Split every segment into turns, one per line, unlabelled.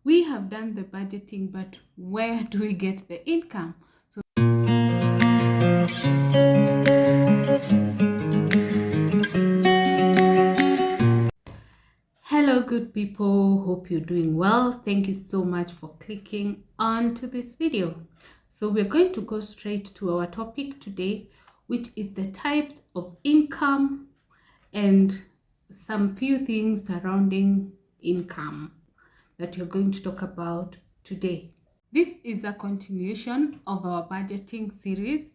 We have done the budgeting, but where do we get the income? So hello, good people. Hope you're doing well. Thank you so much for clicking on to this video. So we're going to go straight to our topic today, which is the types of income and some few things surrounding income that you're going to talk about today. This is a continuation of our budgeting series.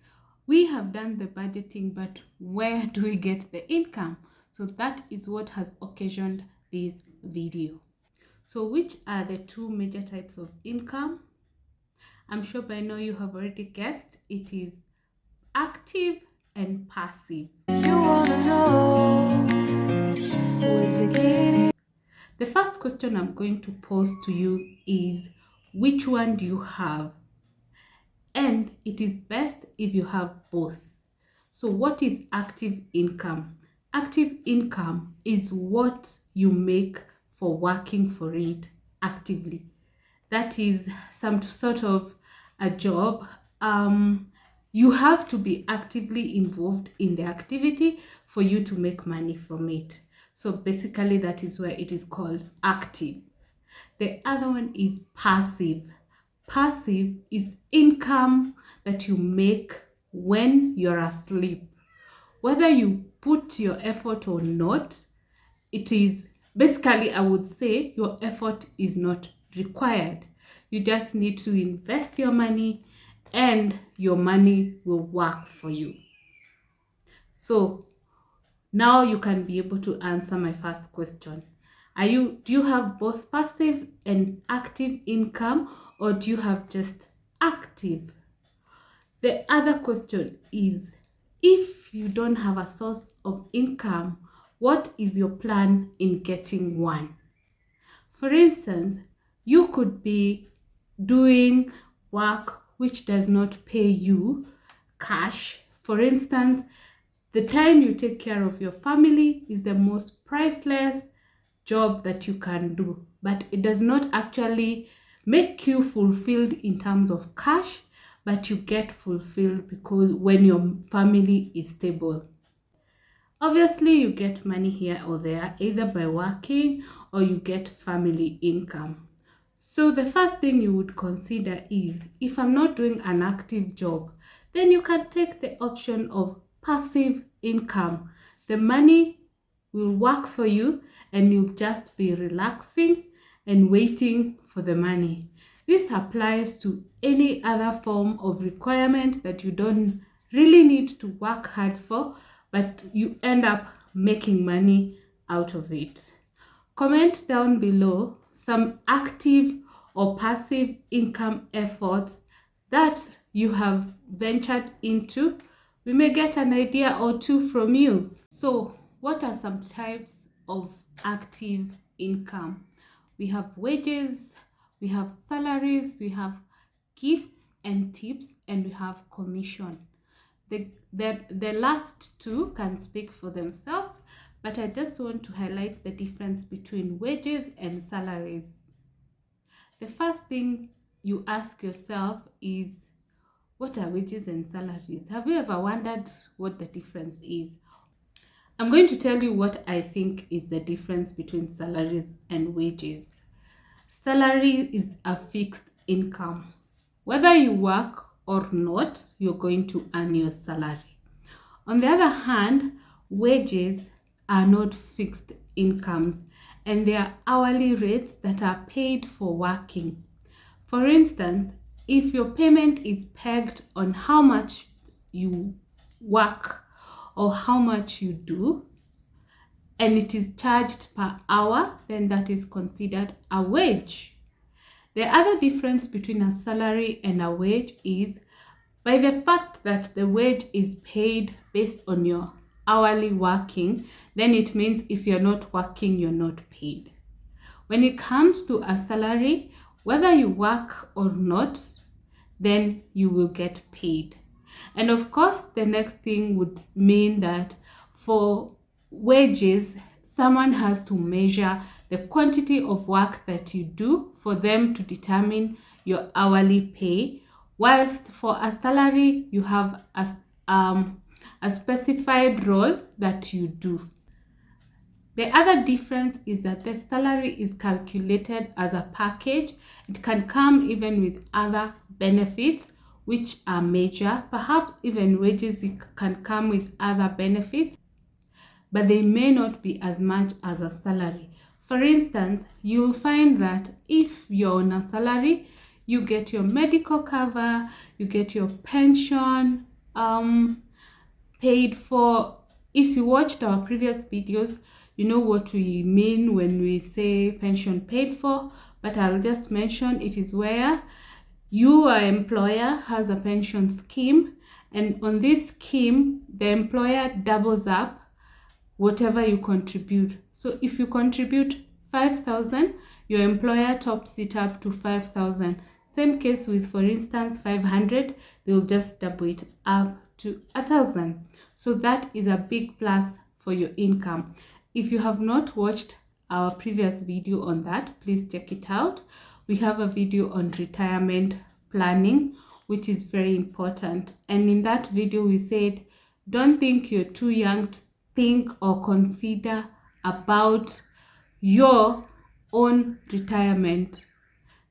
We have done the budgeting, but where do we get the income? So that is what has occasioned this video. So which are the two major types of income? I'm sure by now you have already guessed. It is active and passive. You wanna know who is beginning? The first question I'm going to pose to you is, which one do you have? And it is best if you have both. So what is active income? Active income is what you make for working for it actively. That is some sort of a job. You have to be actively involved in the activity for you to make money from it. So basically that is why it is called active. The other one is passive. Passive is income that you make when you're asleep. Whether you put your effort or not, it is basically, I would say, your effort is not required. You just need to invest your money and your money will work for you. So now you can be able to answer my first question. Do you have both passive and active income, or do you have just active? The other question is, if you don't have a source of income, what is your plan in getting one? For instance, you could be doing work which does not pay you cash. For instance, the time you take care of your family is the most priceless job that you can do, but it does not actually make you fulfilled in terms of cash, but you get fulfilled because when your family is stable. Obviously, you get money here or there, either by working or you get family income. So the first thing you would consider is, if I'm not doing an active job, then you can take the option of passive income. The money will work for you and you'll just be relaxing and waiting for the money. This applies to any other form of requirement that you don't really need to work hard for, but you end up making money out of it. Comment down below some active or passive income efforts that you have ventured into. We may get an idea or two from you. So, what are some types of active income? We have wages, we have salaries, we have gifts and tips, and we have commission. The last two can speak for themselves, but I just want to highlight the difference between wages and salaries. The first thing you ask yourself is, what are wages and salaries? Have you ever wondered what the difference is? I'm going to tell you what I think is the difference between salaries and wages. Salary is a fixed income. Whether you work or not, you're going to earn your salary. On the other hand, wages are not fixed incomes, and they are hourly rates that are paid for working. For instance, if your payment is pegged on how much you work or how much you do, and it is charged per hour, then that is considered a wage. The other difference between a salary and a wage is by the fact that the wage is paid based on your hourly working, then it means if you're not working, you're not paid. When it comes to a salary, whether you work or not, then you will get paid. And of course, the next thing would mean that for wages, someone has to measure the quantity of work that you do for them to determine your hourly pay, whilst for a salary you have a specified role that you do. The other difference is that the salary is calculated as a package. It can come even with other benefits which are major. Perhaps even wages can come with other benefits, but they may not be as much as a salary. For instance, you'll find that if you're on a salary, you get your medical cover, you get your pension paid for. If you watched our previous videos, you know what we mean when we say pension paid for, but I'll just mention it is where your employer has a pension scheme, and on this scheme, the employer doubles up whatever you contribute. So if you contribute 5,000, your employer tops it up to 5,000. Same case with, for instance, 500, they'll just double it up to 1,000. So that is a big plus for your income. If you have not watched our previous video on that, please check it out. We have a video on retirement planning, which is very important. And in that video, we said, don't think you're too young to think or consider about your own retirement.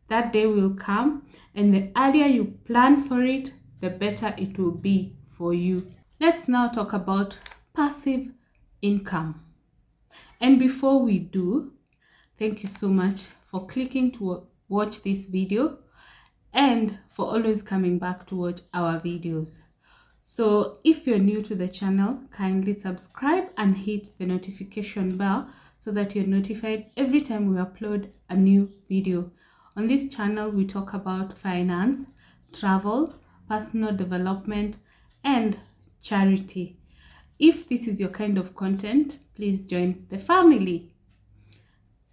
That day will come, and the earlier you plan for it, the better it will be for you. Let's now talk about passive income. And before we do, thank you so much for clicking to watch this video and for always coming back to watch our videos. So if you're new to the channel, kindly subscribe and hit the notification bell so that you're notified every time we upload a new video. On this channel, we talk about finance, travel, personal development, and charity. If this is your kind of content, please join the family.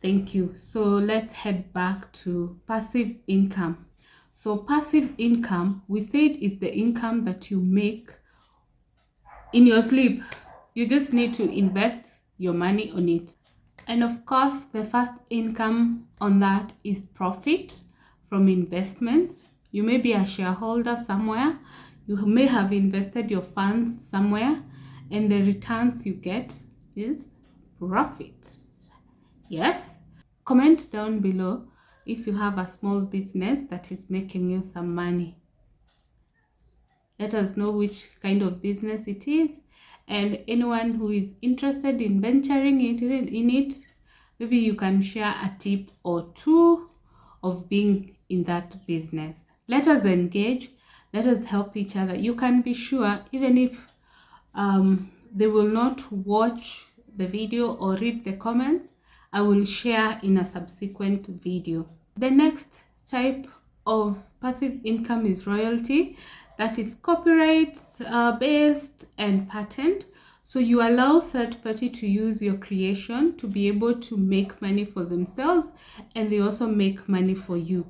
Thank you. So let's head back to passive income. So passive income, we said, is the income that you make in your sleep. You just need to invest your money on it. And of course, the first income on that is profit from investments. You may be a shareholder somewhere. You may have invested your funds somewhere, and the returns you get is profit. Yes? Comment down below if you have a small business that is making you some money. Let us know which kind of business it is, and anyone who is interested in venturing in it, maybe you can share a tip or two of being in that business. Let us engage. Let us help each other. You can be sure, even if they will not watch the video or read the comments, I will share in a subsequent video. The next type of passive income is royalty. That is copyright based and patent. So you allow third party to use your creation to be able to make money for themselves, and they also make money for you.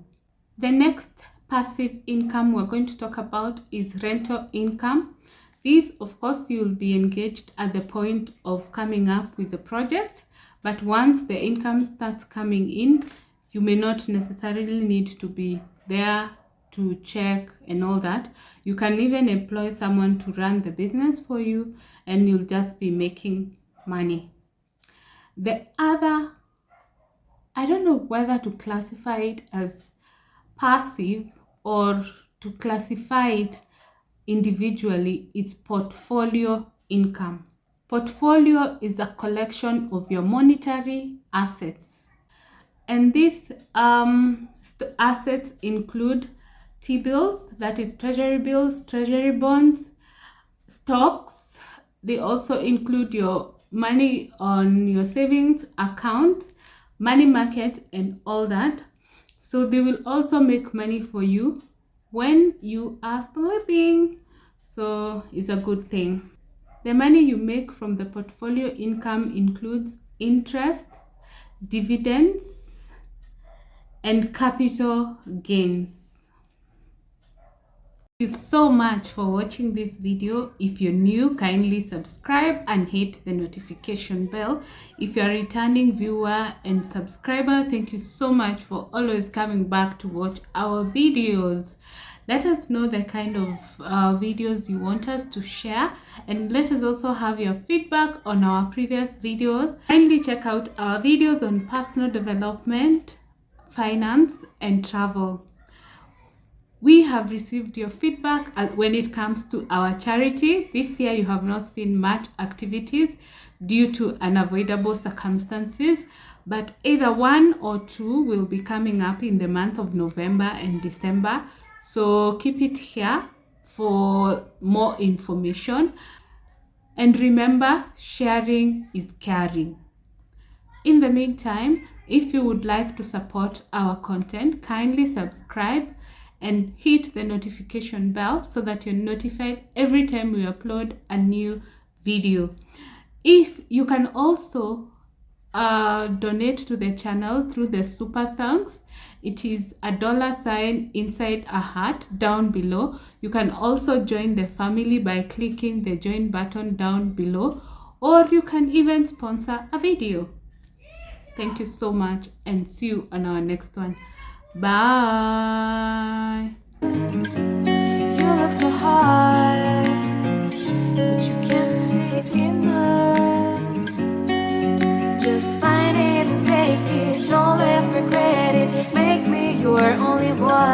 The next passive income we're going to talk about is rental income. This, of course, you'll be engaged at the point of coming up with the project, but once the income starts coming in, you may not necessarily need to be there to check and all that. You can even employ someone to run the business for you, and you'll just be making money. The other, I don't know whether to classify it as passive or to classify it individually, it's portfolio income. Portfolio is a collection of your monetary assets, and these assets include T-bills, that is treasury bills, treasury bonds, stocks. They also include your money on your savings account, money market, and all that. So they will also make money for you when you are sleeping. So it's a good thing. The money you make from the portfolio income includes interest, dividends, and capital gains. Thank you so much for watching this video. If you're new, kindly subscribe and hit the notification bell. If you're a returning viewer and subscriber, thank you so much for always coming back to watch our videos. Let us know the kind of videos you want us to share, and let us also have your feedback on our previous videos. Kindly check out our videos on personal development, finance, and travel. We have received your feedback when it comes to our charity. This year you have not seen much activities due to unavoidable circumstances, but either one or two will be coming up in the month of November and December. So keep it here for more information. And remember, sharing is caring. In the meantime, if you would like to support our content, kindly subscribe and hit the notification bell so that you're notified every time we upload a new video. If you can also donate to the channel through the super thanks, it is a $sign inside a heart down below. You can also join the family by clicking the join button down below, or you can even sponsor a video. Thank you so much, and see you on our next one. Bye.
You look so hard, but you can't see it enough. Just find it and take it, don't live regret it. Make me your only one.